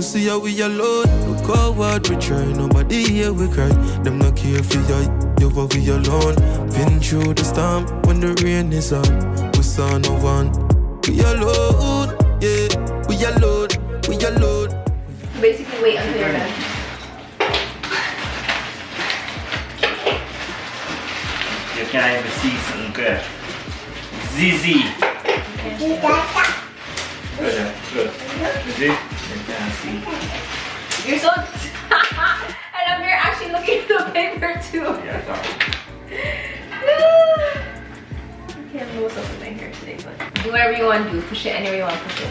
see how we alone. Look how hard we try, nobody here we cry. Them not care for you for we alone. Been through the storm when the rain is on. We saw no one. We alone, yeah. We alone, we alone. Basically, wait until you're done. You can't even see something good. ZZ. Good. Good. You see? You can't see. You're so and you're actually looking at the paper too. Yeah, I thought. Okay, I'm gonna what's up with my hair today, but do whatever you want to do. Push it anywhere you want to push it.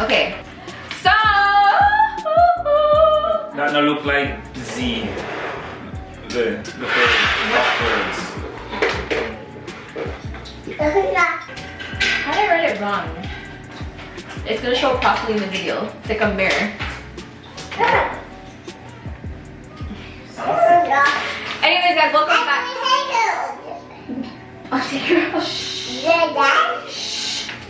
Okay. So That don't look like Z. Good. Look at backwards. how did I write it wrong? It's gonna show properly in the video. It's like a mirror. Anyways, guys, welcome back. I'll take her off.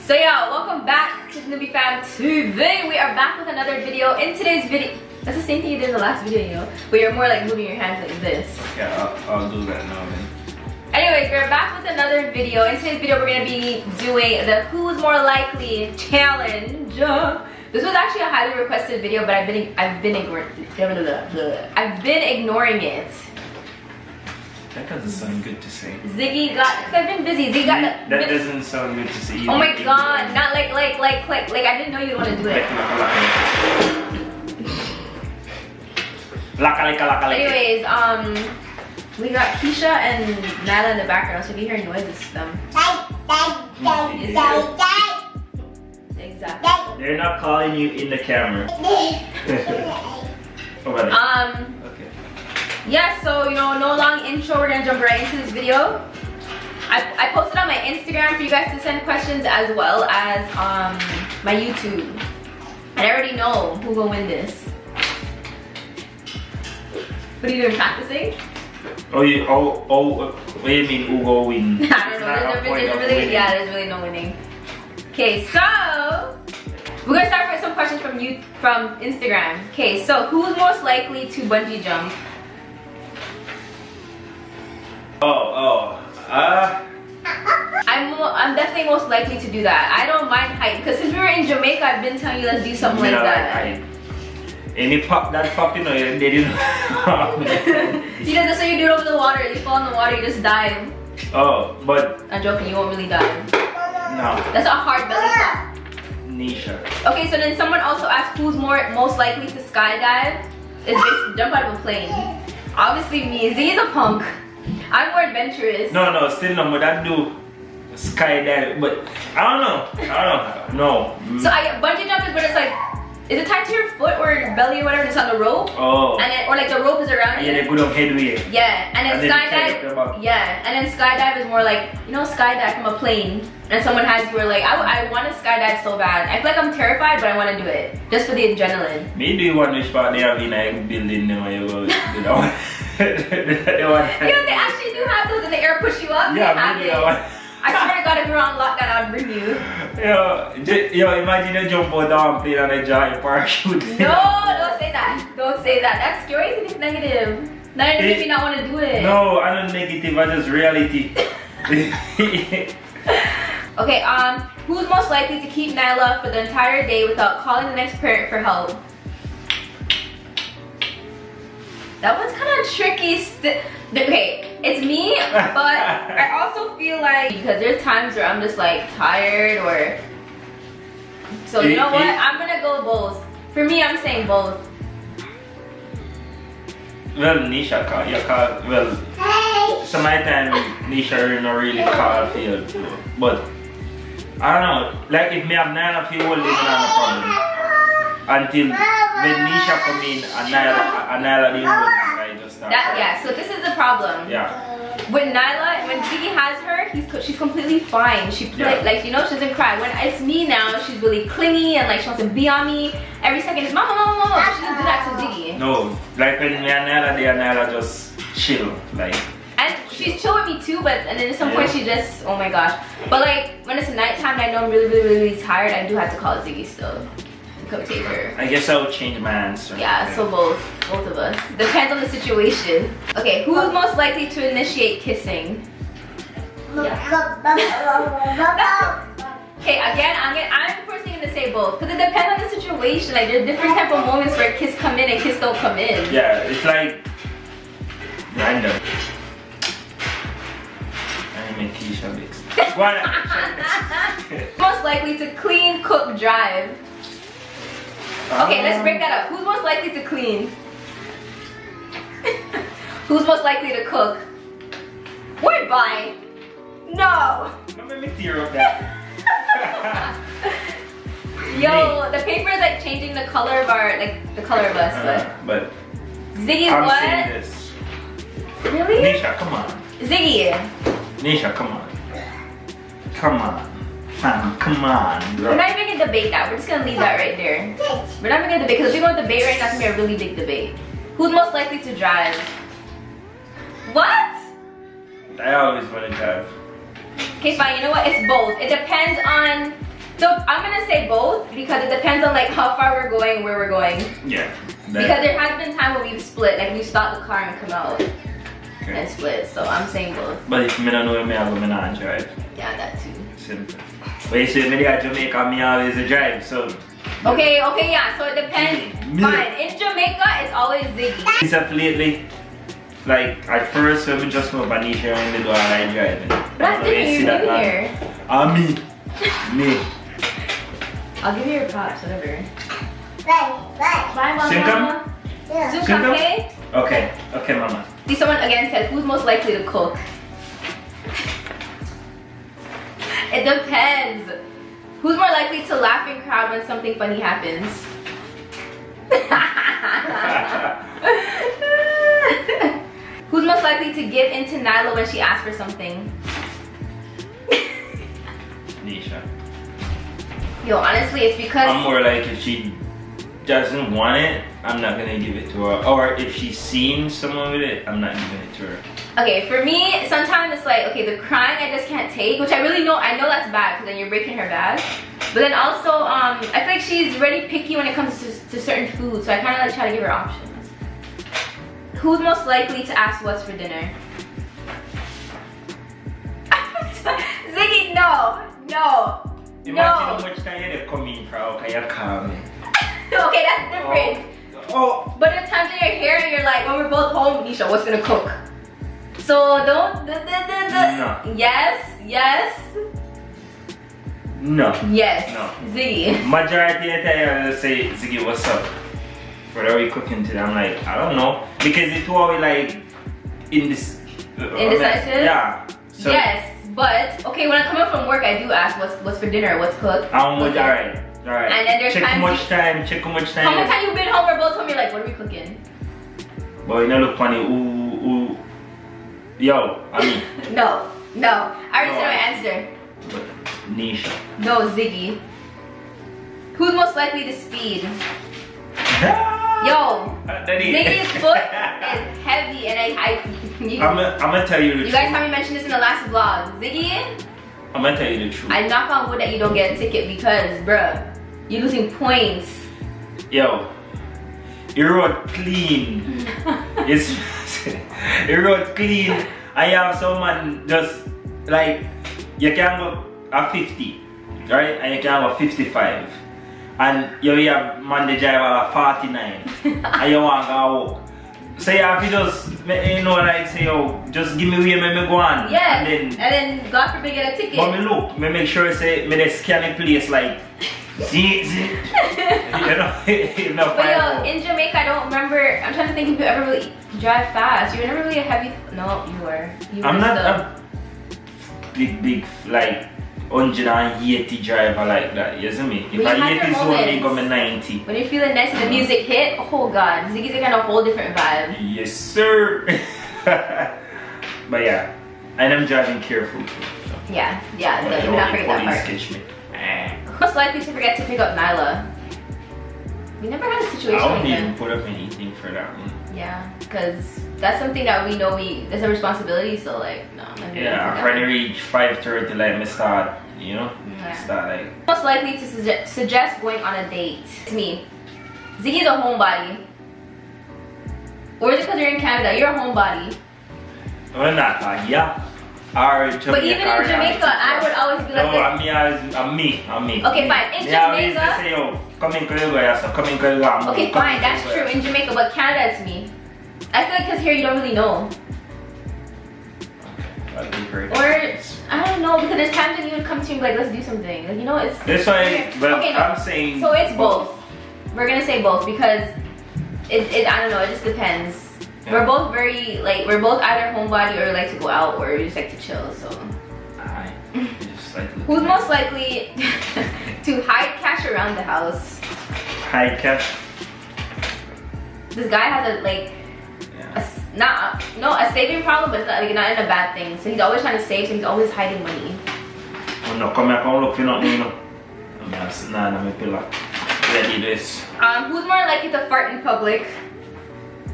So yeah, welcome back to NewbyFamTV. We are back with another video. In today's video, that's the same thing you did in the last video, you know, but you're more like moving your hands like this. Yeah, I'll do that now then. Anyways, we're back with another video. In today's video, we're gonna be doing the Who's More Likely challenge. This was actually a highly requested video, but I've been ignoring it. That doesn't sound good to say. Ziggy got, cause I've been busy. Ziggy got That doesn't sound good to say. Oh my god, not like I didn't know you'd want to do it. Anyways, we got Keisha and Nala in the background, so if you hear noises, them. Exactly. They're not calling you in the camera. Over there. Okay. Yeah, so you know, no long intro, we're gonna jump right into this video. I posted on my Instagram for you guys to send questions as well as my YouTube. And I already know who will win this. What are you doing, practicing? What do you mean who will win? I don't know, there's really no winning. Okay, so we're gonna start with some questions from Instagram. Okay, so who's most likely to bungee jump? I'm definitely most likely to do that. I don't mind height because since we were in Jamaica, I've been telling you let's do something like that. Any pop, you know, they didn't. See, that's so you do it over the water. You fall in the water, you just dive. Oh, but I'm joking, you won't really dive. no. That's a hard belly flop. Nisha. Okay, so then someone also asked who's most likely to skydive. It's basically jump out of a plane. Obviously me. Z is a punk. I'm more adventurous. No, still no, but I do skydive, but I don't know. No. So bungee jump is when it's like, is it tied to your foot or your belly or whatever? It's on the rope. Oh. And then, or like the rope is around you. Yeah, they put up headway. Yeah, and then skydive. Yeah, and then skydive is more like, you know, skydive from a plane, and someone has you. Or like, I want to skydive so bad. I feel like I'm terrified, but I want to do it just for the adrenaline. Maybe one which part they have in a building, you know, you know. Yeah, they actually do have those in the air, push you up. Yeah, they have it. I swear to God, if we were on lockdown, I would bring you. Yo, imagine you jump out down plane and a giant parachute. No, don't say that. Don't say that. That's scary to think negative. Now you make me not want to do it. No, I'm not negative, I'm just reality. Okay, who's most likely to keep Nyla for the entire day without calling the next parent for help? That one's kind of tricky. Okay, it's me, but I also feel like because there's times where I'm just like tired or. So you know what? I'm gonna go both. For me, I'm saying both. Well, Nisha call. Well, some of the time Nisha no really call field, but I don't know. Like if me have Nana feel hold it, not a problem. Until when Nisha come in and Nyla didn't hold it, I just start. Yeah. So this is the problem. Yeah. When Nyla, when Ziggy has her, she's completely fine. She like, you know, she doesn't cry. When it's me now, she's really clingy and like she wants to be on me every second. It's mama. She doesn't do that to Ziggy. No, like when me and Nyla, Nyla just chill, like. And she's chill with me too, but and then at some point she just, oh my gosh. But like when it's nighttime and I know I'm really tired, I do have to call Ziggy still to come take her. I guess I would change my answer. Yeah, so both of us. Depends on the situation. Okay, who's most likely to initiate kissing? Okay, again, I'm the first thing to say both because it depends on the situation. Like there's different type of moments where kiss come in and kiss don't come in. Yeah, it's like random. I make Keisha mix. Most likely to clean, cook, drive. Okay, let's break that up. Who's most likely to clean? Who's most likely to cook? Word bye. No. Let me tear up that. Yo, the paper is like changing the color of our, like the color of us, but Ziggy, I'm what? saying this. Really? Nisha, come on. Ziggy. Nisha, come on. Come on. Fam, come on, bro. We're not even gonna debate that. We're just gonna leave that right there. We're not even gonna debate because if we're gonna debate right now, it's gonna be a really big debate. Who's most likely to drive? What? I always want to drive. Okay, fine. You know what? It's both. It depends on. So I'm gonna say both because it depends on like how far we're going and where we're going. Yeah. Because there has been time when we've split, like we've stopped the car and come out and split. So I'm saying both. But if me don't know me, I'm gonna drive. Yeah, that too. Simple. But you see, me at Jamaica, me always a drive. So. Okay, yeah. So it depends. Fine. In Jamaica, it's always Ziggy. Except lately, like at first when we just know Banisha and they do all right driving. But that's different. You're new here. Me. I'll give you your props, whatever. Bye, mama. Simcom? Simcom, okay? Okay, mama. See, someone again said, who's most likely to cook? It depends. Who's more likely to laugh and cry when something funny happens? Who's most likely to give in to Nyla when she asks for something? Nisha. Yo, honestly, it's because I'm more like if she doesn't want it, I'm not gonna give it to her. Or if she's seen someone with it, I'm not giving it to her. okay, for me, sometimes it's like, okay, the crying I just can't take, which I really know, I know that's bad because then you're breaking her bad. But then also, I feel like she's really picky when it comes to certain foods, so I kind of like try to give her options. Who's most likely to ask what's for dinner? Ziggy, no. Imagine how much time you come in from, okay, you call me. Okay, that's different. Oh. But the times that you're here and you're like, when we're both home, Nisha, what's gonna cook? So don't. No. Yes. No. Yes. No. Ziggy. Majority of the time I say, Ziggy, what's up? What are we cooking today? I'm like, I don't know. Because it's always like indecisive? Yeah. So, yes, but okay, when I come up from work, I do ask what's for dinner, what's cooked. Alright. And then there's check how much time. How much time you been home? We're both home. You're like, what are we cooking? Boy, you know, look funny. Ooh. Yo, I mean. No. I already said my answer. Nisha. No, Ziggy. Who's most likely to speed? Yo, Ziggy's foot is heavy, and I'm gonna tell you the truth. You guys haven't mentioned this in the last vlog. Ziggy, I'm gonna tell you the truth. I knock on wood that you don't get a ticket because, bruh, you're losing points. Yo, your road clean. Your road clean. I have someone just like you can go a 50, right? And you can go 55. And you have man the driver at 49 and you want to go walk. So you have to just, you know, like say, yo, just give me way, me go on. Yeah, and then God forbid get a ticket. But me look, me make sure say, me they scan the place like, you know, but yo, in Jamaica, I don't remember, I'm trying to think if you ever really drive fast. You were never really a heavy, no, you were. I'm not a big, like, 180 driver like that, you see me? If I hit this one, they go me 90. When you're feeling nice and the music hit, oh god, Ziggy's got a whole different vibe. Yes, sir. But yeah, and I'm driving careful too. So. Yeah, no, you're not forget that part. Catch me. Most likely to forget to pick up Nyla. We never had a situation I like won't even that. put up anything for that one. Yeah, because that's something that we know there's a responsibility. So like, no. Yeah, I've already reached 5:30. Like me start, you know, start like. Most likely to suggest going on a date. It's me. Ziggy's a homebody. Or is it because you're in Canada? You're a homebody. Well, not yeah. But even in Jamaica, I would always be like no, I'm me. Okay, fine. In Jamaica, say, yo, come in, come okay, fine, that's true. In Jamaica, but Canada, it's me. I feel like because here you don't really know. Okay, or I don't know, because there's times when you would come to me and be like, let's do something. Like, you know, it's. That's why. But okay, no. I'm saying. So it's both. We're gonna say both because it I don't know. It just depends. Yeah. We're both very like we're both either homebody or like to go out or we just like to chill. So. Just like who's most likely to hide cash around the house? Hide cash. This guy has a like. A saving problem, but it's not like not in a bad thing. So he's always trying to save, so he's always hiding money. Oh no, come here, come look for nothing, you know. I'm a pillar. Ready this. Who's more likely to fart in public?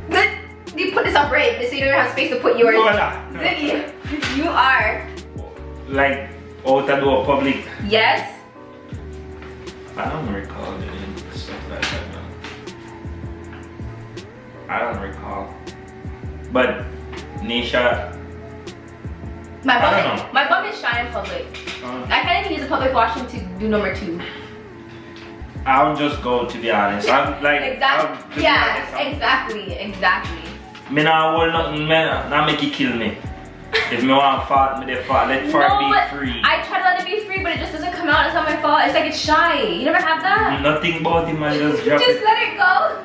Good. You put this up right, so you don't have space to put yours. Ziggy, you are. Like out of the public. Yes. I don't recall doing stuff like that. I don't recall. But Nisha, my bum is shy in public. I can't even use a public washroom to do number 2. I'll just go, to be honest. I'm like exactly. Exactly. Me nah hold nothing. Me nah make it kill me. If me want fart, me they fart. Let fart be free. I try to let it be free, but it just doesn't come out. It's not my fault. It's like it's shy. You never have that. Nothing about it, man. Just drop just let it go.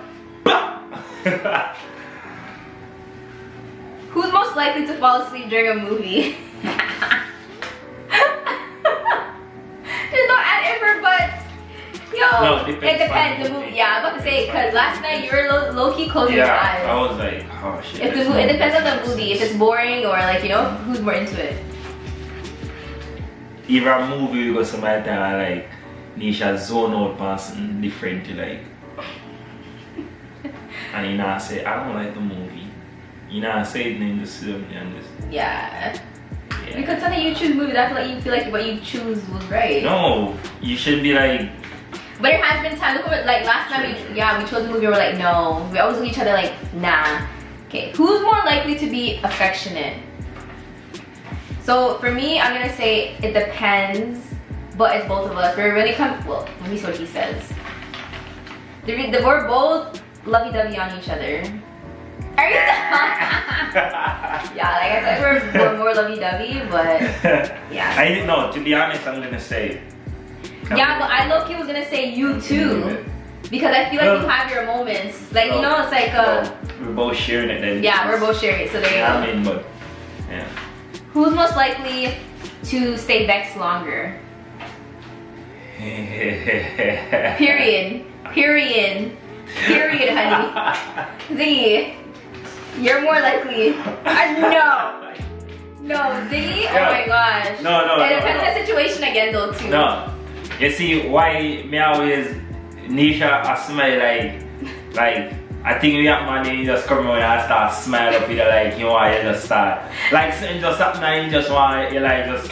Who's most likely to fall asleep during a movie? There's no ad in for butts. Yo, no, it depends the movie. Yeah, I'm about to say because last night you were low-key closing your eyes. I was like, oh shit. If it depends on the movie. If it's boring or like, you know, who's more into it. Even a movie we go somewhere time I like Nisha zone out person different to like. And you know say, I don't like the movie. You know, I say it and just sit up and just. Yeah. Because sometimes you choose movies, I feel like what you choose was right. No, you should be like. But there has been times, look at like last time we chose a movie, we were like, no. We always look at each other like, nah. Okay, who's more likely to be affectionate? So for me, I'm gonna say it depends, but it's both of us. We're really well, let me see what he says. We're both lovey-dovey on each other. Are you yeah, like I said, we're more lovey-dovey, but yeah. I didn't know, to be honest, I'm gonna say. Yeah, but I low-key was gonna say you too. Because I feel like you have your moments. Like, you know, it's like we're both sharing it then. Yeah, we're both sharing it, so there you go. I mean, but, yeah. Who's most likely to stay vexed longer? Period, honey. Z, you're more likely. No, Z? Oh my gosh. No. It depends on the situation again though too. No. You see why me always Nisha I smile like I think we have money you just come around and start smile up with it like you want you just start. Like something just happen and you just want you like just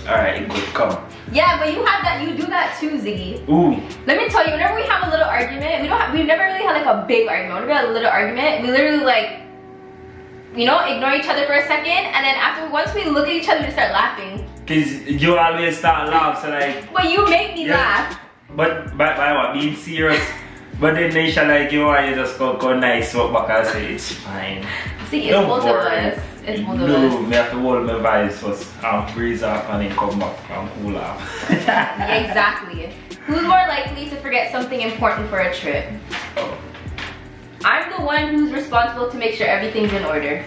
alright good come. Yeah, but you have that, you do that too, Ziggy. Ooh. Let me tell you, whenever we have a little argument, we've never really had like a big argument. Whenever we have a little argument, we literally like, you know, ignore each other for a second, and then once we look at each other, we just start laughing. Cause you always start laughing, so like. But you make me laugh. But by what? Being serious. But then Nisha like you just go nice walk back and say it's fine. See, it's both of us. It's both of us. No, me have to hold my vibes first and breeze off and then come back and cool off. Exactly. Who's more likely to forget something important for a trip? Oh. I'm the one who's responsible to make sure everything's in order.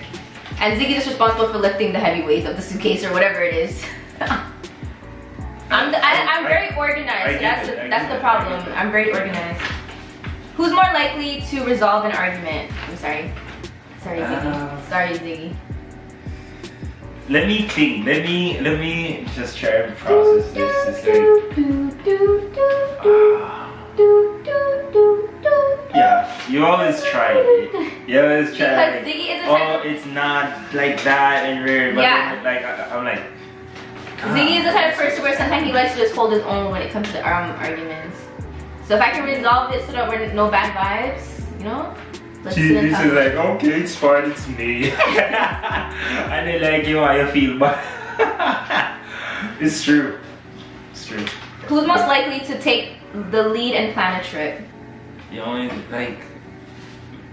And Ziggy is responsible for lifting the heavy weight of the suitcase or whatever it is. I'm very organized. That's the problem. I'm very organized. Who's more likely to resolve an argument? I'm sorry. Sorry, Ziggy. Sorry, Ziggy. Let me think. Let me just try and process this. Yeah. You always try it. You always try. Because Like, Ziggy is a oh, it's not like that and rare. But Yeah. then, like, I'm like. Ziggy is the type of person where sometimes he likes to just hold his own when it comes to arguments. So if I can resolve it so that we're no bad vibes, you know? Let's She sit and is talk. like, okay, it's fine, it's me. And then like, you know, I feel bad. It's true. It's true. Who's most likely to take the lead and plan a trip? You only like,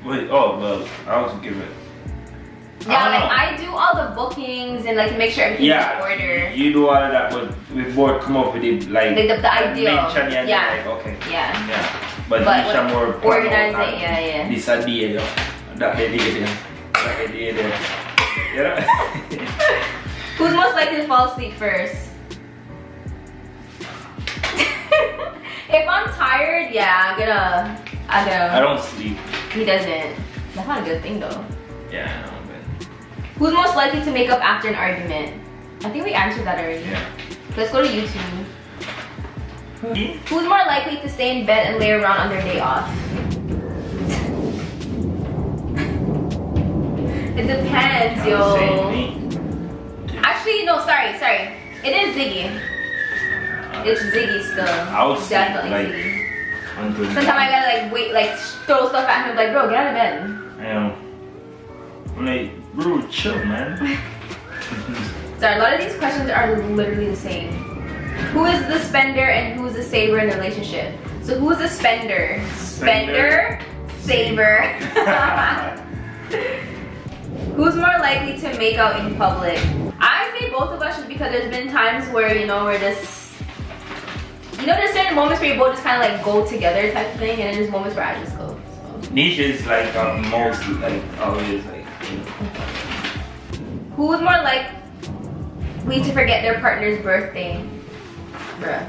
wait, oh, well, I was give it. Yeah, like I do all the bookings and like make sure everything's in order. You do all of that, but we both come up with it like the ideal. mention and Yeah. like, okay. Yeah. Yeah. But Nisha more organize it, yeah. This idea, that idea, that idea. Yeah. Who's most likely to fall asleep first? If I'm tired, yeah, I'm gonna. I don't sleep. He doesn't. That's not a good thing though. Yeah, I know, Who's most likely to make up after an argument? I think we answered that already. but yeah. Let's go to YouTube. Who's more likely to stay in bed and lay around on their day off? It depends, yo. Actually, no, sorry. It is Ziggy. It's Ziggy still. I would sleep, definitely like, Ziggy. until Sometimes I gotta like wait, like throw stuff at him, like bro, get out of bed. I know. I'm like, bro, chill, man. Sorry, a lot of these questions are literally the same. Who is the spender and who is the saver in the relationship? So who is the spender? Spender, saver. Who's more likely to make out in public? I say both of us just because there's been times where, you know, we're just, you know, there's certain moments where you both just kind of like go together type of thing, and then there's moments where I just go. So. Nisha is like most, like, always like, Who is more likely to forget their partner's birthday? Bruh.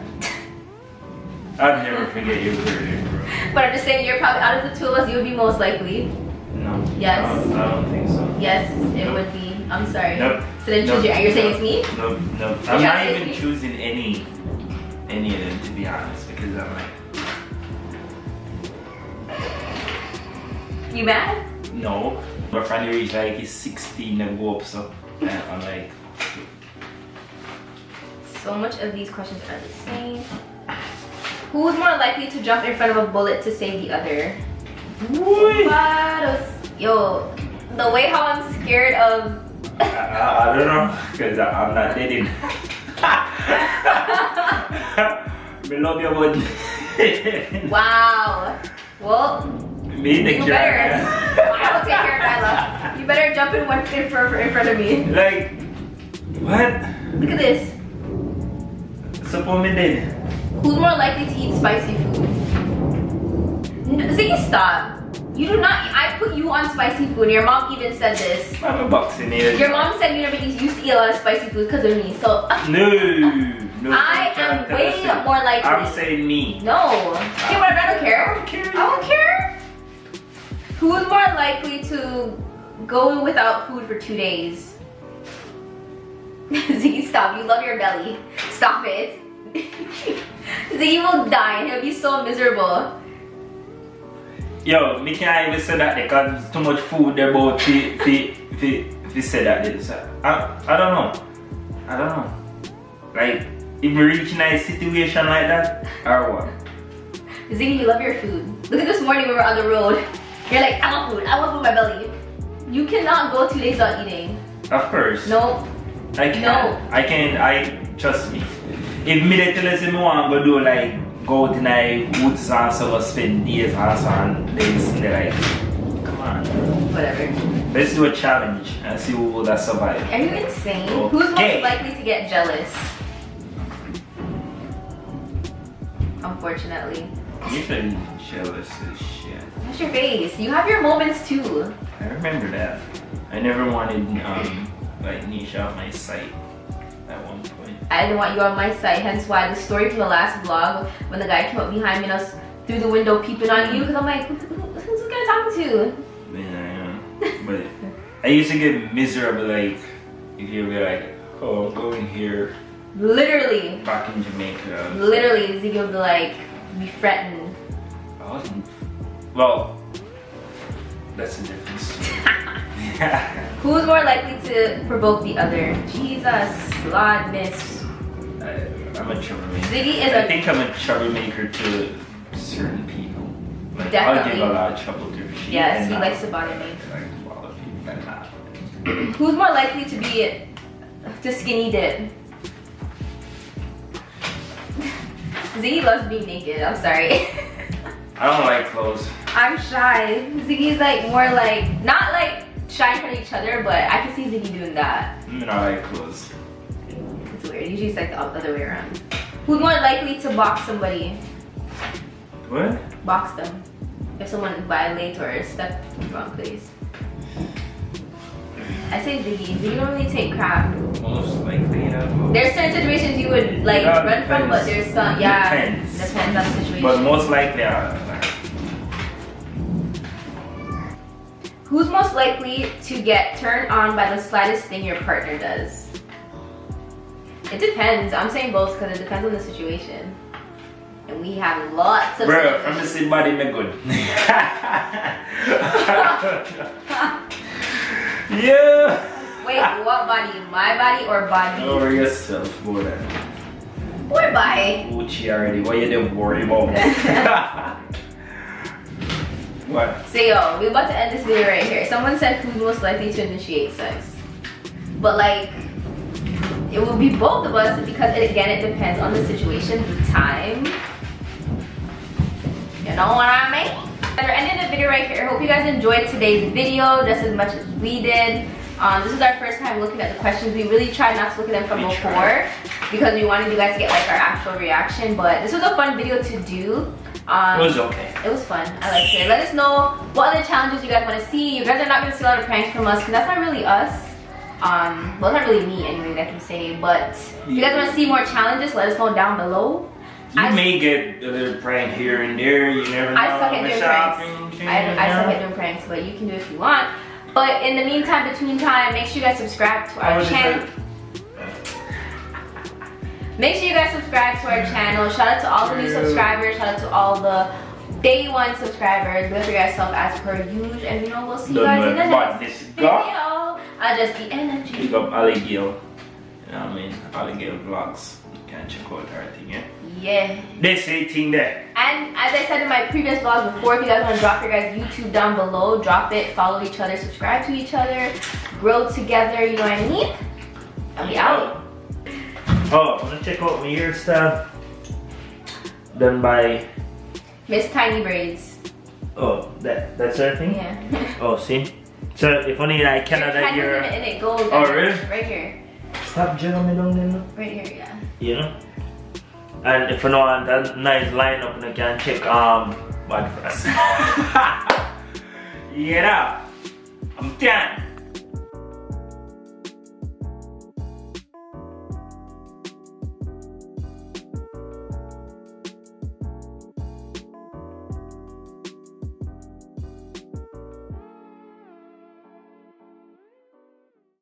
I'd never forget your birthday, bro. But I'm just saying, you're probably, out of the two of us, you would be most likely. No. Yes. I don't think so. Yes, it would be. I'm sorry. Nope. So then choose Nope. you're saying it's me? Nope. You're I'm trying not to say even it's me? choosing any of them, to be honest, because I'm like, You mad? no. My friend reached like he's 16 and go up, so and I'm like, So much of these questions are the same. Who is more likely to jump in front of a bullet to save the other? Yo, the way how I'm scared of. I don't know, because I'm not dating. Me love you, bud. Wow. Well, Me take you care better. of I will take care of my love. You better jump in front of me. Like, what? Look at this. Suppose me did. Who's more likely to eat spicy food? Ziggy, stop. You do not. I put you on spicy food. Your mom even said this. I'm a boxing here. Your mom said you never used to eat a lot of spicy food because of me. So No. I am way more likely. I'm saying me. No. Okay, whatever. I don't care. I don't care. Who is more likely to go without food for 2 days? Ziggy, stop. You love your belly. Stop it. Ziggy will die and he'll be so miserable. Yo, me can't even say that because there's too much food there about if you say that. I don't know. I don't know. Like, if we reach in a situation like that, or what? Ziggy, you love your food. Look at this morning when we were on the road. You're like, I want food in my belly. You cannot go 2 days without eating. Of course. No. I can't. No. I trust me. If me they tell us me want to do like go out in the woods and so spend days and so and they're like, come on. Whatever. Let's do a challenge and see who will that survive. Are you insane? Okay. Who's most likely to get jealous? Unfortunately. Usually jealous as shit. What's your face? You have your moments too. I remember that. I never wanted like Nisha on my site at one point. I didn't want you on my side, hence why the story from the last vlog when the guy came up behind me and us through the window peeping on you, because I'm like, who's this guy talking to? Yeah, I know. But I used to get miserable like if you were like, oh, I'm going here. Literally. Back in Jamaica. Literally, Ziggy would be like, be fretting. I wasn't. Well, That's the difference. Who's more likely to provoke the other? Jesus, Lordness. I'm a troublemaker. Ziggy is I think I'm a troublemaker to certain people. Like, I'll give a lot of trouble to she. Yes, he likes to bother me. Like a lot of people and not. Who's more likely to be to skinny dip? Ziggy loves being naked. I'm sorry. I don't like clothes. I'm shy. Ziggy's like more like not like shy in front of each other, but I can see Ziggy doing that. I like clothes. It's weird. Usually it's like the other way around. Who's more likely to box somebody? What? Box them. If someone violates or steps in the wrong place. I say Ziggy. Ziggy don't really take crap. Most likely, you know. There's certain situations you would like run from, but there's some, yeah. Depends on the situation. But most likely, Who's most likely to get turned on by the slightest thing your partner does? It depends. I'm saying both because it depends on the situation. And we have lots of bro, from the same body, me good. Yeah. Wait, what body? My body or body? Over yourself, boy. Or body? Gucci already. What you don't worry about? What? So yo, we're about to end this video right here. Someone said who's most likely to initiate sex. But like, it will be both of us because again, it depends on the situation, the time. You know what I mean? We're ending the video right here. Hope you guys enjoyed today's video just as much as we did. This is our first time looking at the questions. We really tried not to look at them from before because we wanted you guys to get like our actual reaction. But this was a fun video to do. It was okay. It was fun. I liked it. Let us know what other challenges you guys want to see. You guys are not going to see a lot of pranks from us because that's not really us. Well, it's not really me anyways, I can say. But if you guys want to see more challenges, let us know down below. You may get a little prank here and there. You never know. I suck at doing pranks. I suck at doing pranks, but you can do it if you want. But in the meantime, between time, make sure you guys subscribe to our channel. Make sure you guys subscribe to our channel. Shout out to all the new subscribers. Shout out to all the day one subscribers. Look for yourself as per usual. And you know, we'll see you guys in the next video. I'll just be energy. Pick up Alligator. You know what I mean? Alligator vlogs. You can check out our thing, yeah? Yeah. This thing there. And as I said in my previous vlogs before, if you guys want to drop your guys' YouTube down below, drop it, follow each other, subscribe to each other, grow together, you know what I mean? And we out. Oh, I want to check out my hairstyle. Done by Miss Tiny Braids. Oh, that's her thing? Yeah. Oh, see? So if only I cannot that you're... And it goes oh, really? Right here. Stop jiggling me down there. Right here, yeah. You know? And if you know that nice lineup, you can check what for us. Yeah, I'm done.